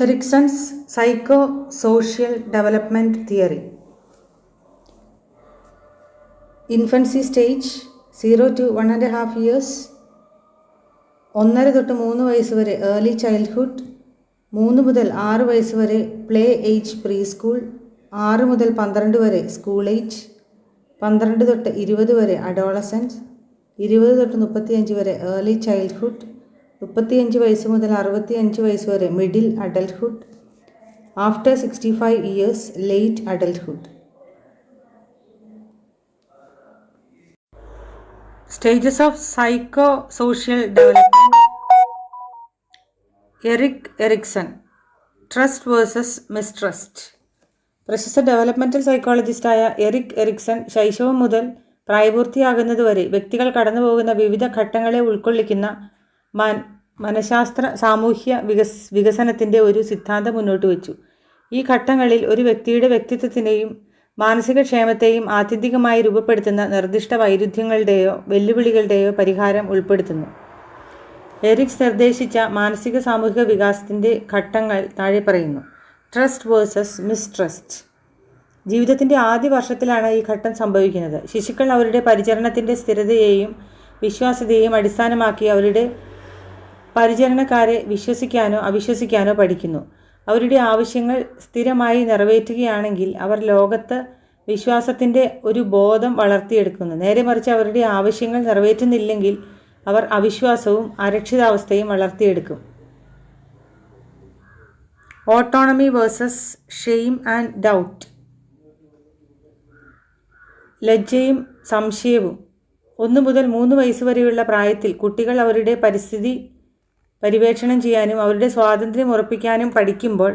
Erickson's psychosocial development theory. Infancy stage 0 to 1.5 years, 1.5 തൊട്ട് 3 വയസ്സ് വരെ ഏർലി ചൈൽഡ്ഹുഡ്, 3 മുതൽ 6 വയസ്സ് വരെ പ്ലേ ഏജ് പ്രീ സ്കൂൾ, 6 മുതൽ 12 വരെ സ്കൂൾ ഏജ്, 12 തൊട്ട് 20 വരെ അഡോളസൻസ്, 20 തൊട്ട് 35 വരെ ഏർലി ചൈൽഡ്ഹുഡ്, 35 വയസ്സ് മുതൽ 65 വയസ്സ് വരെ middle adulthood, after 65 years late adulthood. Stages of psycho social development. Erikson, trust versus mistrust. പ്രശസ്ത ഡെവലപ്മെൻറ്റൽ സൈക്കോളജിസ്റ്റായ എറിക്സൺ ശൈശവം മുതൽ പ്രായപൂർത്തിയാകുന്നതുവരെ വ്യക്തികൾ കടന്നുപോകുന്ന വിവിധ ഘട്ടങ്ങളെ ഉൾക്കൊള്ളിക്കുന്ന മനഃശാസ്ത്ര സാമൂഹ്യ വികസനത്തിൻ്റെ ഒരു സിദ്ധാന്തം മുന്നോട്ട് വച്ചു. ഈ ഘട്ടങ്ങളിൽ ഒരു വ്യക്തിയുടെ വ്യക്തിത്വത്തിൻ്റെയും മാനസിക ക്ഷേമത്തെയും ആത്യന്തികമായി രൂപപ്പെടുത്തുന്ന നിർദ്ദിഷ്ട വൈരുദ്ധ്യങ്ങളുടെയോ വെല്ലുവിളികളുടെയോ പരിഹാരം ഉൾപ്പെടുത്തുന്നു. എറിക്സ് നിർദ്ദേശിച്ച മാനസിക സാമൂഹിക വികാസത്തിൻ്റെ ഘട്ടങ്ങൾ താഴെ പറയുന്നു. Trust versus mistrust. ജീവിതത്തിൻ്റെ ആദ്യ വർഷത്തിലാണ് ഈ ഘട്ടം സംഭവിക്കുന്നത്. ശിശുക്കൾ അവരുടെ പരിചരണത്തിൻ്റെ സ്ഥിരതയെയും വിശ്വാസ്യതയെയും അടിസ്ഥാനമാക്കി അവരുടെ പരിചരണക്കാരെ വിശ്വസിക്കാനോ അവിശ്വസിക്കാനോ പഠിക്കുന്നു. അവരുടെ ആവശ്യങ്ങൾ സ്ഥിരമായി നിറവേറ്റുകയാണെങ്കിൽ അവർ ലോകത്ത് വിശ്വാസത്തിൻ്റെ ഒരു ബോധം വളർത്തിയെടുക്കുന്നു. നേരെ മറിച്ച് അവരുടെ ആവശ്യങ്ങൾ നിറവേറ്റുന്നില്ലെങ്കിൽ അവർ അവിശ്വാസവും അരക്ഷിതാവസ്ഥയും വളർത്തിയെടുക്കും. Autonomy versus shame and doubt. ലജ്ജയും സംശയവും. 1 മുതൽ 3 വയസ്സ് വരെയുള്ള പ്രായത്തിൽ കുട്ടികൾ അവരുടെ പരിസ്ഥിതി പര്യവേക്ഷണം ചെയ്യാനും അവരുടെ സ്വാതന്ത്ര്യം ഉറപ്പിക്കാനും പഠിക്കുമ്പോൾ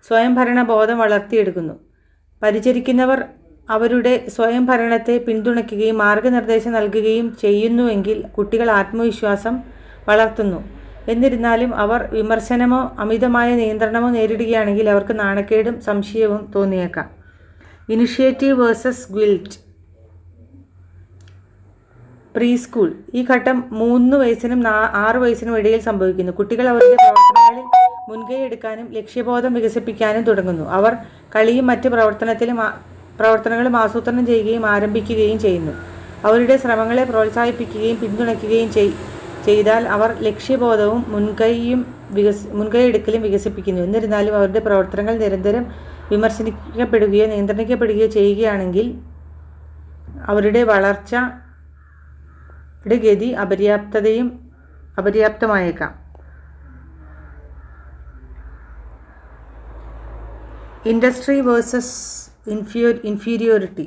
സ്വയംഭരണ ബോധം വളർത്തിയെടുക്കുന്നു. പരിചരിക്കുന്നവർ അവരുടെ സ്വയംഭരണത്തെ പിന്തുണയ്ക്കുകയും മാർഗനിർദ്ദേശം നൽകുകയും ചെയ്യുന്നുവെങ്കിൽ കുട്ടികൾ ആത്മവിശ്വാസം വളർത്തുന്നു. എന്നിരുന്നാലും അവർ വിമർശനമോ അമിതമായ നിയന്ത്രണമോ നേരിടുകയാണെങ്കിൽ അവർക്ക് നാണക്കേടും സംശയവും തോന്നിയേക്കാം. Initiative versus guilt. Pre school. ഈ ഘട്ടം 3 വയസ്സിനും 6 വയസ്സിനും ഇടയിൽ സംഭവിക്കുന്നു. കുട്ടികൾ അവരുടെ പ്രവർത്തനങ്ങളിൽ മുൻകൈ എടുക്കാനും ലക്ഷ്യബോധം വികസിപ്പിക്കാനും തുടങ്ങുന്നു. അവർ കളിയും മറ്റ് പ്രവർത്തനങ്ങളും ആസൂത്രണം ചെയ്യുകയും ആരംഭിക്കുകയും ചെയ്യുന്നു. അവരുടെ ശ്രമങ്ങളെ പ്രോത്സാഹിപ്പിക്കുകയും പിന്തുണയ്ക്കുകയും ചെയ്താൽ അവർ ലക്ഷ്യബോധവും മുൻകൈയെടുക്കലും വികസിപ്പിക്കുന്നു. എന്നിരുന്നാലും അവരുടെ പ്രവർത്തനങ്ങൾ നിരന്തരം വിമർശിക്കപ്പെടുകയോ നിയന്ത്രിക്കപ്പെടുകയോ ചെയ്യുകയാണെങ്കിൽ അവരുടെ വളർച്ചയുടെ ഗതി അപര്യാപ്തമായേക്കാം. Industry versus inferiority.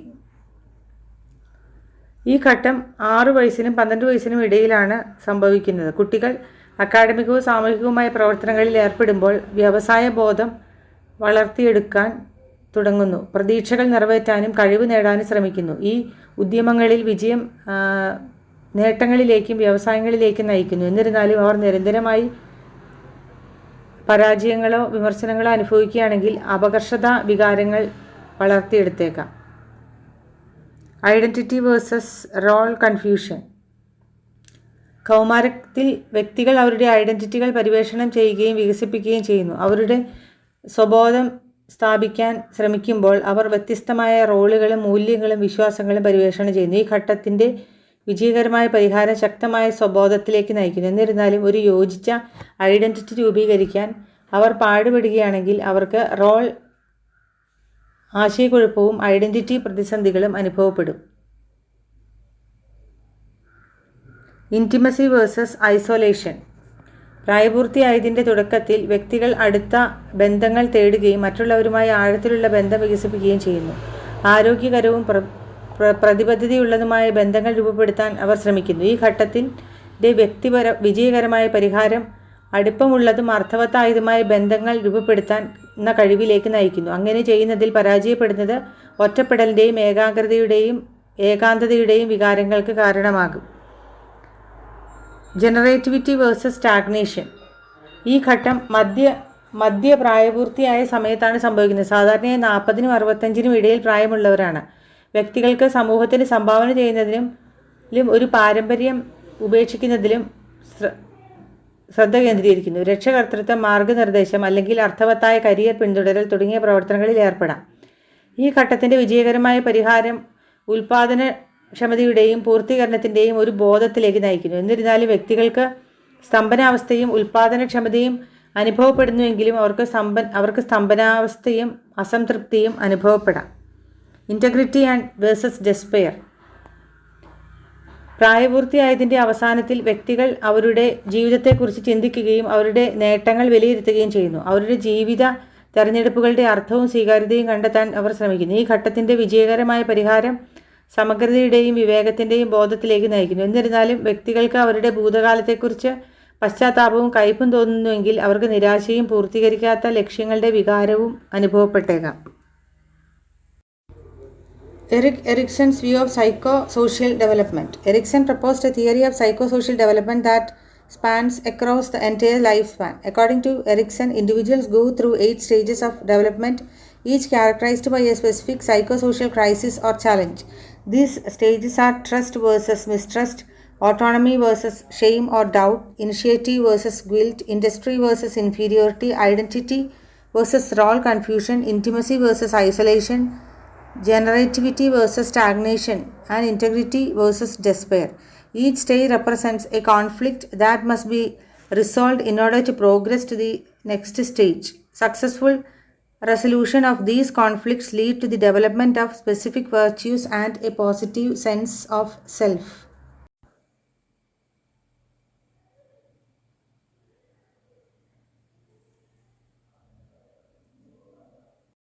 ഈ ഘട്ടം 6 വയസ്സിനും 12 വയസ്സിനും ഇടയിലാണ് സംഭവിക്കുന്നത്. കുട്ടികൾ അക്കാഡമികവും സാമൂഹികവുമായ പ്രവർത്തനങ്ങളിൽ ഏർപ്പെടുമ്പോൾ വ്യവസായ ബോധം വളർത്തിയെടുക്കാൻ തുടങ്ങുന്നു. പ്രതീക്ഷകൾ നിറവേറ്റാനും കഴിവ് നേടാനും ശ്രമിക്കുന്നു. ഈ ഉദ്യമങ്ങളിൽ വിജയം നേട്ടങ്ങളിലേക്കും വ്യവസായങ്ങളിലേക്കും നയിക്കുന്നു. എന്നിരുന്നാലും അവർ നിരന്തരമായി പരാജയങ്ങളോ വിമർശനങ്ങളോ അനുഭവിക്കുകയാണെങ്കിൽ അപകർഷതാ വികാരങ്ങൾ വളർത്തിയെടുത്തേക്കാം. Identity versus role confusion. കൗമാരത്തിൽ വ്യക്തികൾ അവരുടെ ഐഡൻറ്റിറ്റികൾ പര്യവേക്ഷണം ചെയ്യുകയും വികസിപ്പിക്കുകയും ചെയ്യുന്നു. അവരുടെ സ്വബോധം സ്ഥാപിക്കാൻ ശ്രമിക്കുമ്പോൾ അവർ വ്യത്യസ്തമായ റോളുകളും മൂല്യങ്ങളും വിശ്വാസങ്ങളും പര്യവേക്ഷണം ചെയ്യുന്നു. ഈ ഘട്ടത്തിൻ്റെ വിജയകരമായ പരിഹാരം ശക്തമായ സ്വബോധത്തിലേക്ക് നയിക്കുന്നു. എന്നിരുന്നാലും ഒരു യോജിച്ച ഐഡൻറ്റിറ്റി രൂപീകരിക്കാൻ അവർ പാടുപെടുകയാണെങ്കിൽ അവർക്ക് റോൾ ആശയക്കുഴപ്പവും ഐഡൻറ്റിറ്റി പ്രതിസന്ധികളും അനുഭവപ്പെടും. Intimacy versus isolation. പ്രായപൂർത്തിയായതിൻ്റെ തുടക്കത്തിൽ വ്യക്തികൾ അടുത്ത ബന്ധങ്ങൾ തേടുകയും മറ്റുള്ളവരുമായി ആഴത്തിലുള്ള ബന്ധം വികസിപ്പിക്കുകയും ചെയ്യുന്നു. ആരോഗ്യകരവും പ്രതിബദ്ധതയുള്ളതുമായ ബന്ധങ്ങൾ രൂപപ്പെടുത്താൻ അവർ ശ്രമിക്കുന്നു. ഈ ഘട്ടത്തിൻ്റെ വിജയകരമായ പരിഹാരം അടുപ്പമുള്ളതും അർത്ഥവത്തായതുമായ ബന്ധങ്ങൾ രൂപപ്പെടുത്താൻ കഴിവിലേക്ക് നയിക്കുന്നു. അങ്ങനെ ചെയ്യുന്നതിൽ പരാജയപ്പെടുന്നത് ഒറ്റപ്പെടലിൻ്റെയും ഏകാന്തതയുടെയും വികാരങ്ങൾക്ക് കാരണമാകും. Generativity versus stagnation. ഈ ഘട്ടം മധ്യ പ്രായപൂർത്തിയായ സമയത്താണ് സംഭവിക്കുന്നത്. സാധാരണയായി 40നും 65നും ഇടയിൽ പ്രായമുള്ളവരാണ്. വ്യക്തികൾക്ക് സമൂഹത്തിന് സംഭാവന ചെയ്യുന്നതിലും ഒരു പാരമ്പര്യം ഉപേക്ഷിക്കുന്നതിലും ശ്രദ്ധ കേന്ദ്രീകരിക്കുന്നു. രക്ഷകർതൃത്വം, മാർഗനിർദ്ദേശം അല്ലെങ്കിൽ അർത്ഥവത്തായ കരിയർ പിന്തുടരൽ തുടങ്ങിയ പ്രവർത്തനങ്ങളിൽ ഏർപ്പെടാം. ഈ ഘട്ടത്തിൻ്റെ വിജയകരമായ പരിഹാരം ഉൽപാദനക്ഷമതയുടെയും പൂർത്തീകരണത്തിൻ്റെയും ഒരു ബോധത്തിലേക്ക് നയിക്കുന്നു. എന്നിരുന്നാലും വ്യക്തികൾക്ക് സ്തംഭനാവസ്ഥയും ഉൽപാദനക്ഷമതയും അനുഭവപ്പെടുന്നുവെങ്കിലും അവർക്ക് സ്തംഭനാവസ്ഥയും അസംതൃപ്തിയും അനുഭവപ്പെടാം. Integrity and versus despair. പ്രായപൂർത്തിയായതിൻ്റെ അവസാനത്തിൽ വ്യക്തികൾ അവരുടെ ജീവിതത്തെക്കുറിച്ച് ചിന്തിക്കുകയും അവരുടെ നേട്ടങ്ങൾ വിലയിരുത്തുകയും ചെയ്യുന്നു. അവരുടെ ജീവിത തെരഞ്ഞെടുപ്പുകളുടെ അർത്ഥവും സ്വീകാര്യതയും കണ്ടെത്താൻ അവർ ശ്രമിക്കുന്നു. ഈ ഘട്ടത്തിൻ്റെ വിജയകരമായ പരിഹാരം സമഗ്രതയുടെയും വിവേകത്തിൻ്റെയും ബോധത്തിലേക്ക് നയിക്കുന്നു. എന്നിരുന്നാലും വ്യക്തികൾക്ക് അവരുടെ ഭൂതകാലത്തെക്കുറിച്ച് പശ്ചാത്താപവും കയ്പും തോന്നുന്നുവെങ്കിൽ അവർക്ക് നിരാശയും പൂർത്തീകരിക്കാത്ത ലക്ഷ്യങ്ങളുടെ വികാരവും അനുഭവപ്പെട്ടേക്കാം. Erickson's view of psychosocial development. Erikson proposed a theory of psychosocial development that spans across the entire lifespan. According to Erikson, individuals go through 8 stages of development, each characterized by a specific psychosocial crisis or challenge. These stages are trust versus mistrust, autonomy versus shame or doubt, initiative versus guilt, industry versus inferiority, identity versus role confusion, intimacy versus isolation, generativity versus stagnation, and integrity versus despair. Each stage represents a conflict that must be resolved in order to progress to the next stage. Successful resolution of these conflicts lead to the development of specific virtues and a positive sense of self.